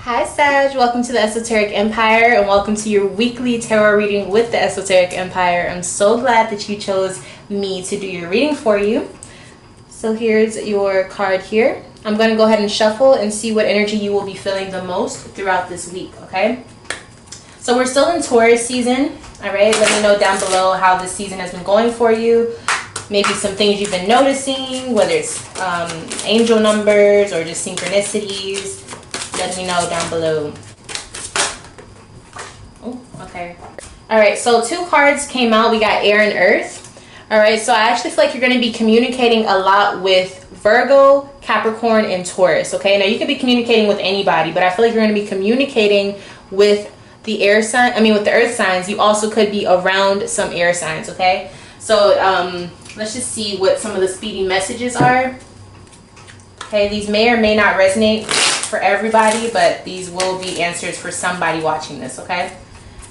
Hi Sag, welcome to the Esoteric Empire and welcome to your weekly tarot reading with the Esoteric Empire. I'm so glad that you chose me to do your reading for you. So here's your card here. I'm going to go ahead and shuffle and see what energy you will be feeling the most throughout this week, okay? So we're still in Taurus season, all right? Let me know down below how this season has been going for you. Maybe some things you've been noticing, whether it's angel numbers or just synchronicities. Let me know down below. Oh, okay. All right, so two cards came out. We got air and earth. All right, so I actually feel like you're going to be communicating a lot with Virgo, Capricorn, and Taurus. Okay, now you could be communicating with anybody, but I feel like you're going to be communicating with the air sign. With the earth signs. You also could be around some air signs. Okay, so let's just see what some of the speedy messages are. Okay, these may or may not resonate for everybody, but these will be answers for somebody watching this, okay?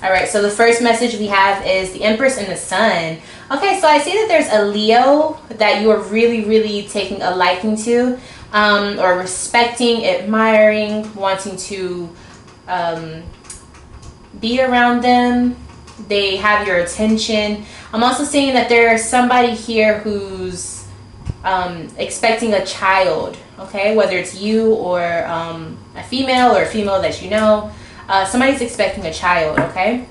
All right, so the first message we have is the Empress and the Sun. Okay, so I see that there's a Leo that you are really taking a liking to, or respecting, admiring, wanting to be around them. They have your attention. I'm also seeing that there's somebody here who's expecting a child, okay, whether it's you or a female that you know. Somebody's expecting a child, okay?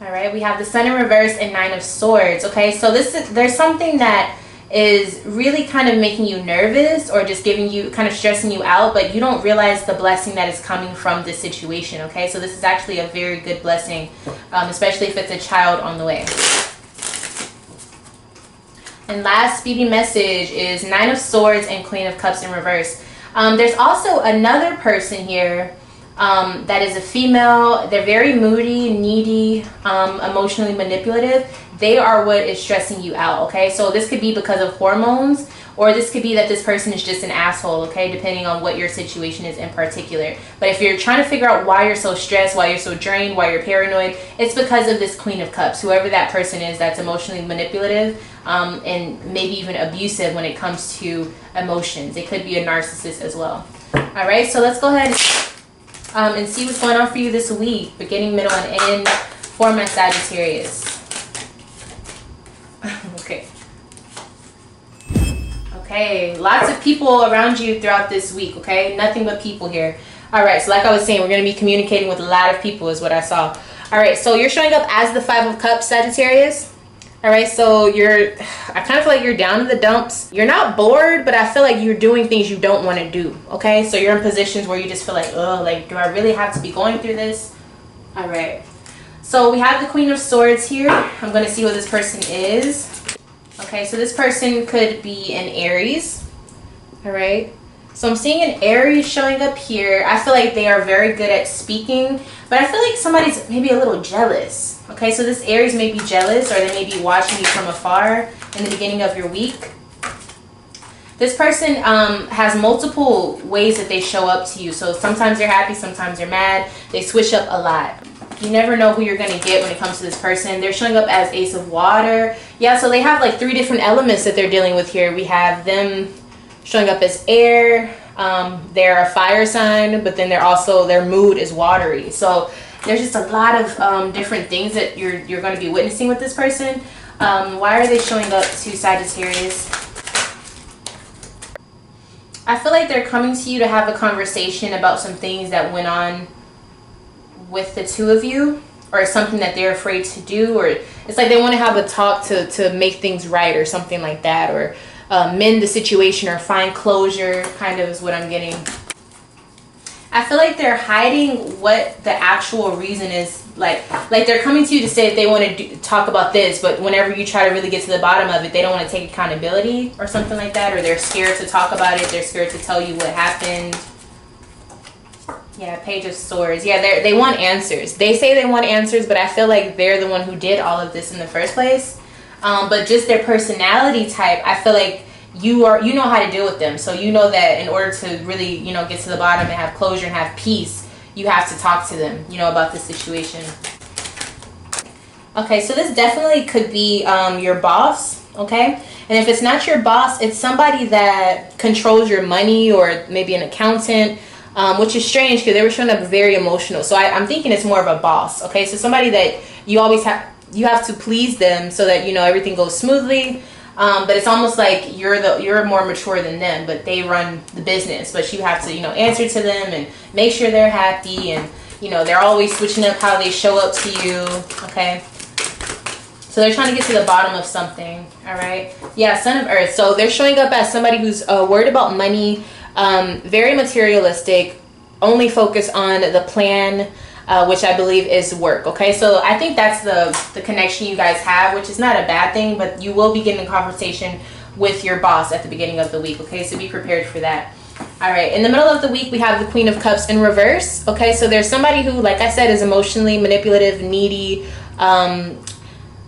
All right, we have the Sun in reverse and Nine of Swords. Okay, so there's something that is really kind of making you nervous or just giving you, kind of stressing you out, but you don't realize the blessing that is coming from this situation. Okay, so this is actually a very good blessing, especially if it's a child on the way. And last speedy message is Nine of Swords and Queen of Cups in reverse. There's also another person here that is a female. They're very moody, needy, emotionally manipulative. They are what is stressing you out, okay? So this could be because of hormones, or this could be that this person is just an asshole, okay? Depending on what your situation is in particular. But if you're trying to figure out why you're so stressed, why you're so drained, why you're paranoid, it's because of this Queen of Cups. Whoever that person is that's emotionally manipulative and maybe even abusive when it comes to emotions. It could be a narcissist as well. All right, so let's go ahead and see what's going on for you this week, beginning, middle, and end for my Sagittarius. Okay, lots of people around you throughout this week, okay? Nothing but people here. All right, so like I was saying, we're going to be communicating with a lot of people is what I saw. All right, so you're showing up as the Five of Cups, Sagittarius. All right, so I kind of feel like you're down in the dumps. You're not bored, but I feel like you're doing things you don't want to do, okay? So you're in positions where you just feel like, oh, like, do I really have to be going through this? All right, so we have the Queen of Swords here. I'm going to see who this person is. Okay, so this person could be an Aries. All right, so I'm seeing an Aries showing up here. I feel like they are very good at speaking, but I feel like somebody's maybe a little jealous. Okay, so this Aries may be jealous, or they may be watching you from afar in the beginning of your week. This person has multiple ways that they show up to you. So sometimes they're happy, sometimes they're mad. They switch up a lot. You never know who you're going to get when it comes to this person. They're showing up as Ace of Water. Yeah, so they have like 3 different elements that they're dealing with here. We have them showing up as air. They're a fire sign, but then their mood is watery. So there's just a lot of different things that you're going to be witnessing with this person. Why are they showing up to Sagittarius? I feel like they're coming to you to have a conversation about some things that went on with the two of you, or something that they're afraid to do, or it's like they want to have a talk to make things right or something like that, or mend the situation or find closure, kind of is what I'm getting. I feel like they're hiding what the actual reason is. Like they're coming to you to say that they want to talk about this, but whenever you try to really get to the bottom of it, they don't want to take accountability or something like that, or they're scared to talk about it. They're scared to tell you what happened. Yeah, Page of Swords. Yeah, they want answers. They say they want answers, but I feel like they're the one who did all of this in the first place. But just their personality type, I feel like you know how to deal with them. So you know that in order to really, get to the bottom and have closure and have peace, you have to talk to them, about the situation. Okay, so this definitely could be your boss. okay? And if it's not your boss, it's somebody that controls your money, or maybe an accountant, which is strange because they were showing up very emotional. So I'm thinking it's more of a boss, okay? So somebody that you always have to please them so that, you know, everything goes smoothly. But it's almost like you're more mature than them, but they run the business. But you have to, you know, answer to them and make sure they're happy, and, you know, they're always switching up how they show up to you, okay? So they're trying to get to the bottom of something, all right? Yeah, Son of Earth. So they're showing up as somebody who's worried about money, very materialistic, only focused on the plan, which I believe is work, okay? So I think that's the connection you guys have, which is not a bad thing, but you will be getting a conversation with your boss at the beginning of the week, okay? So be prepared for that. All right, in the middle of the week, we have the Queen of Cups in reverse, okay? So there's somebody who, like I said, is emotionally manipulative, needy.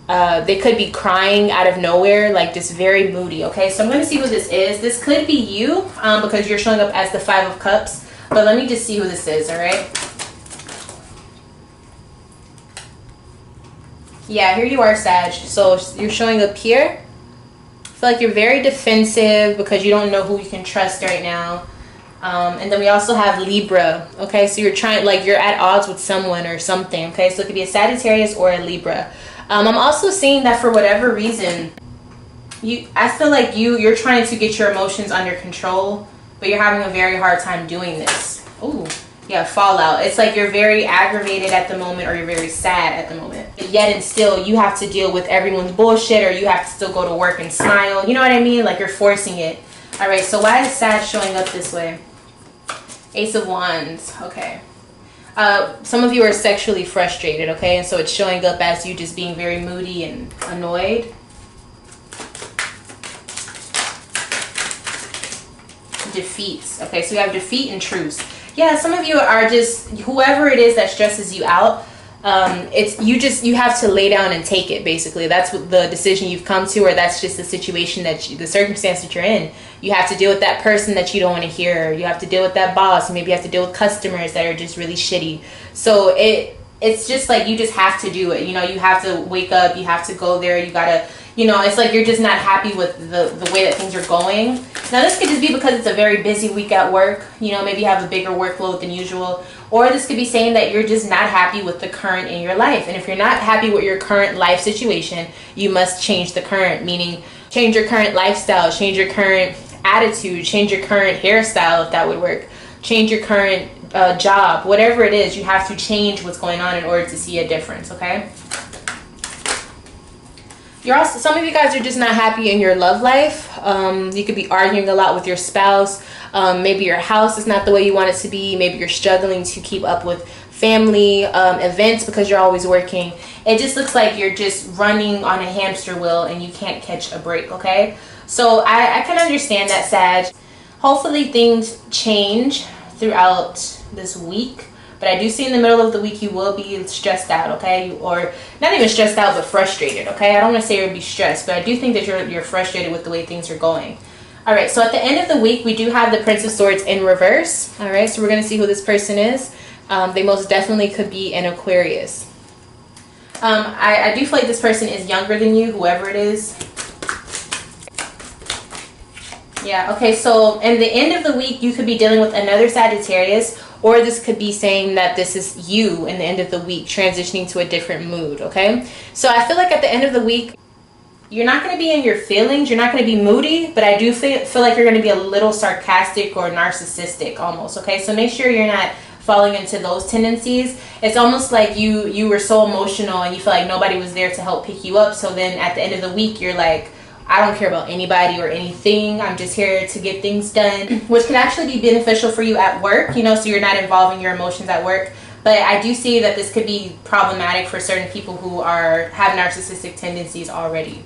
They could be crying out of nowhere, like just very moody, okay? So I'm going to see who this is. This could be you, because you're showing up as the Five of Cups, but let me just see who this is, all right? Yeah, here you are, Sag. So you're showing up here. I feel like you're very defensive because you don't know who you can trust right now. And then we also have Libra. Okay, so you're at odds with someone or something. Okay, so it could be a Sagittarius or a Libra. I'm also seeing that for whatever reason, I feel like you're trying to get your emotions under control, but you're having a very hard time doing this. Ooh. Yeah, fallout. It's like you're very aggravated at the moment, or you're very sad at the moment. Yet and still, you have to deal with everyone's bullshit, or you have to still go to work and smile. You know what I mean? Like you're forcing it. All right, so why is Sag showing up this way? Ace of Wands. Okay. Some of you are sexually frustrated, okay? And so it's showing up as you just being very moody and annoyed. Defeats. Okay, so we have defeat and truce. Yeah, some of you are just, whoever it is that stresses you out, you have to lay down and take it, basically. That's what the decision you've come to, or that's just the situation the circumstance that you're in. You have to deal with that person that you don't want to hear. You have to deal with that boss. Maybe you have to deal with customers that are just really shitty. So it's just like you just have to do it. You know, you have to wake up. You have to go there. You gotta, you know, it's like you're just not happy with the way that things are going. Now, this could just be because it's a very busy week at work. You know, maybe you have a bigger workload than usual. Or this could be saying that you're just not happy with the current in your life. And if you're not happy with your current life situation, you must change the current, meaning change your current lifestyle, change your current attitude, change your current hairstyle, if that would work, change your current job, whatever it is. You have to change what's going on in order to see a difference, okay? Some of you guys are just not happy in your love life. You could be arguing a lot with your spouse. Maybe your house is not the way you want it to be. Maybe you're struggling to keep up with family events because you're always working. It just looks like you're just running on a hamster wheel and you can't catch a break, okay? So I can understand that, Sag. Hopefully things change throughout this week. But I do see in the middle of the week you will be stressed out, okay? Or not even stressed out, but frustrated, okay? I don't want to say you'll be stressed, but I do think that you're frustrated with the way things are going. All right, so at the end of the week, we do have the Prince of Swords in reverse. All right, so we're going to see who this person is. They most definitely could be an Aquarius. I do feel like this person is younger than you, whoever it is. Yeah, okay, so in the end of the week, you could be dealing with another Sagittarius, or this could be saying that this is you in the end of the week, transitioning to a different mood, okay? So I feel like at the end of the week, you're not going to be in your feelings, you're not going to be moody, but I do feel like you're going to be a little sarcastic or narcissistic almost, okay? So make sure you're not falling into those tendencies. It's almost like you were so emotional and you feel like nobody was there to help pick you up, so then at the end of the week, you're like, I don't care about anybody or anything. I'm just here to get things done, which can actually be beneficial for you at work, you know, so you're not involving your emotions at work. But I do see that this could be problematic for certain people who have narcissistic tendencies already.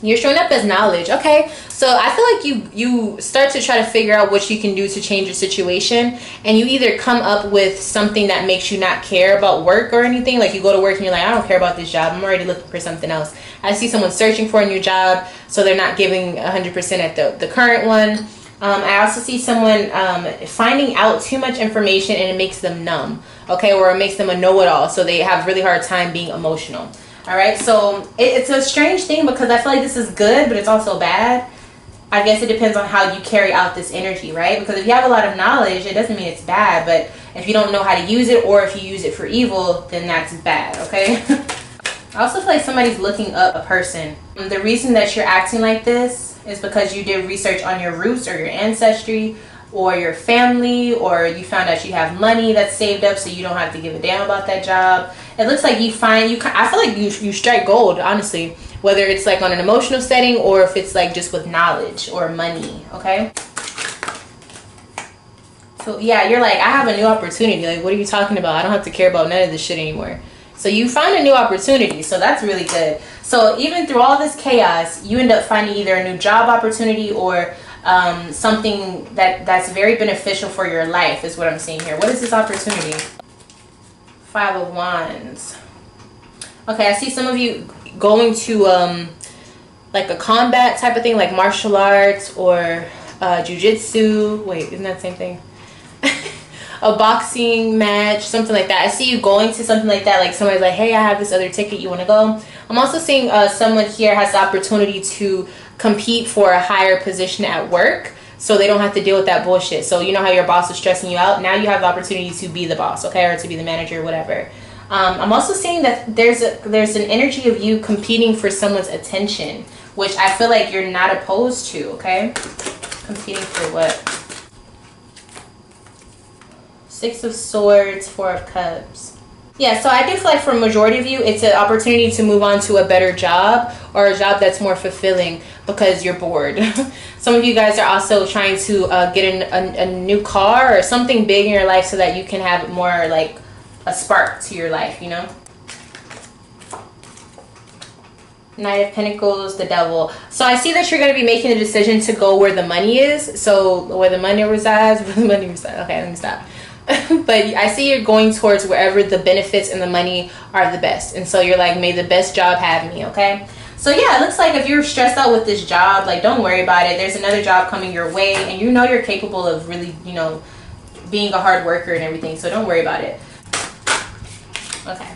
You're showing up as knowledge. Okay, so I feel like you start to try to figure out what you can do to change your situation, and you either come up with something that makes you not care about work or anything. Like you go to work and you're like, I don't care about this job, I'm already looking for something else. I see someone searching for a new job, so they're not giving 100% at the current one. I also see someone finding out too much information and it makes them numb, okay, or it makes them a know-it-all, so they have really hard time being emotional. All right, so it's a strange thing because I feel like this is good, but it's also bad. I guess it depends on how you carry out this energy, right? Because if you have a lot of knowledge, it doesn't mean it's bad, but if you don't know how to use it, or if you use it for evil, then that's bad, okay? I also feel like somebody's looking up a person. The reason that you're acting like this is because you did research on your roots or your ancestry or your family, or you found out you have money that's saved up so you don't have to give a damn about that job. It looks like I feel like you strike gold, honestly, whether it's like on an emotional setting or if it's like just with knowledge or money, okay? So yeah, you're like, I have a new opportunity. Like, what are you talking about? I don't have to care about none of this shit anymore. So you found a new opportunity, so that's really good. So even through all this chaos, you end up finding either a new job opportunity or something that's very beneficial for your life is what I'm seeing here. What is this opportunity? 5 of Wands. Okay, I see some of you going to like a combat type of thing, like martial arts or jiu-jitsu. Wait, isn't that the same thing? A boxing match, something like that. I see you going to something like that, like somebody's like, hey, I have this other ticket, you want to go? I'm also seeing someone here has the opportunity to compete for a higher position at work, so they don't have to deal with that bullshit. So you know how your boss is stressing you out? Now you have the opportunity to be the boss, okay, or to be the manager, whatever. I'm also seeing that there's an energy of you competing for someone's attention, which I feel like you're not opposed to, okay? Competing for what? 6 of Swords, 4 of Cups. Yeah, so I do feel like for a majority of you, it's an opportunity to move on to a better job or a job that's more fulfilling because you're bored. Some of you guys are also trying to get a new car or something big in your life so that you can have more like a spark to your life, you know? Knight of Pentacles, the Devil. So I see that you're going to be making a decision to go where the money is. So where the money resides, where the money resides. Okay, let me stop. But I see you're going towards wherever the benefits and the money are the best. And so you're like, may the best job have me, okay? So yeah, it looks like if you're stressed out with this job, like, don't worry about it. There's another job coming your way, and you know you're capable of really, you know, being a hard worker and everything. So don't worry about it. Okay.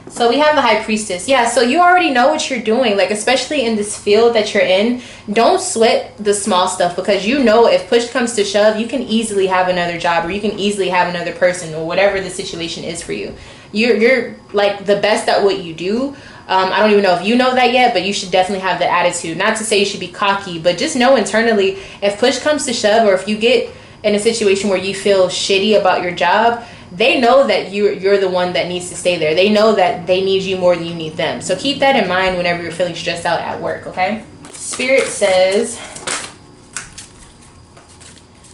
So we have the High Priestess. Yeah, so you already know what you're doing, like, especially in this field that you're in. Don't sweat the small stuff, because you know if push comes to shove, you can easily have another job, or you can easily have another person, or whatever the situation is for you. You're like the best at what you do. I don't even know if you know that yet, but you should definitely have the attitude. Not to say you should be cocky, but just know internally, if push comes to shove, or if you get in a situation where you feel shitty about your job, they know that you're the one that needs to stay there. They know that they need you more than you need them. So keep that in mind whenever you're feeling stressed out at work, okay? Spirit says,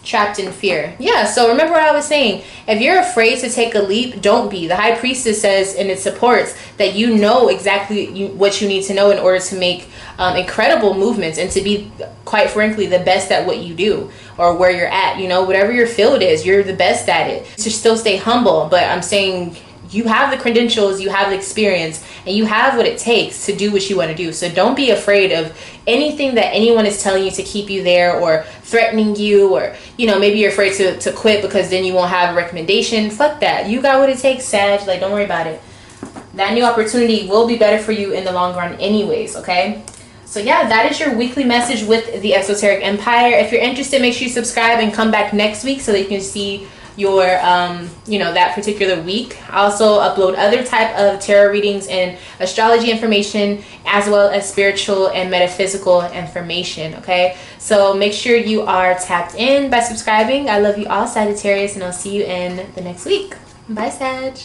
trapped in fear. Yeah, so remember what I was saying. If you're afraid to take a leap, don't be. The High Priestess says, and it supports, that you know exactly what you need to know in order to make incredible movements and to be, quite frankly, the best at what you do or where you're at. You know, whatever your field is, you're the best at it. To still stay humble, but I'm saying you have the credentials, you have the experience, and you have what it takes to do what you want to do. So don't be afraid of anything that anyone is telling you to keep you there, or threatening you, or, you know, maybe you're afraid to quit because then you won't have a recommendation. Fuck that. You got what it takes, Sag. Like, don't worry about it. That new opportunity will be better for you in the long run anyways, okay? So yeah, that is your weekly message with the Esoteric Empire. If you're interested, make sure you subscribe and come back next week so that you can see your you know, that particular week. I also upload other type of tarot readings and astrology information, as well as spiritual and metaphysical information, okay? So make sure you are tapped in by subscribing. I love you all, Sagittarius, and I'll see you in the next week. Bye, Sag.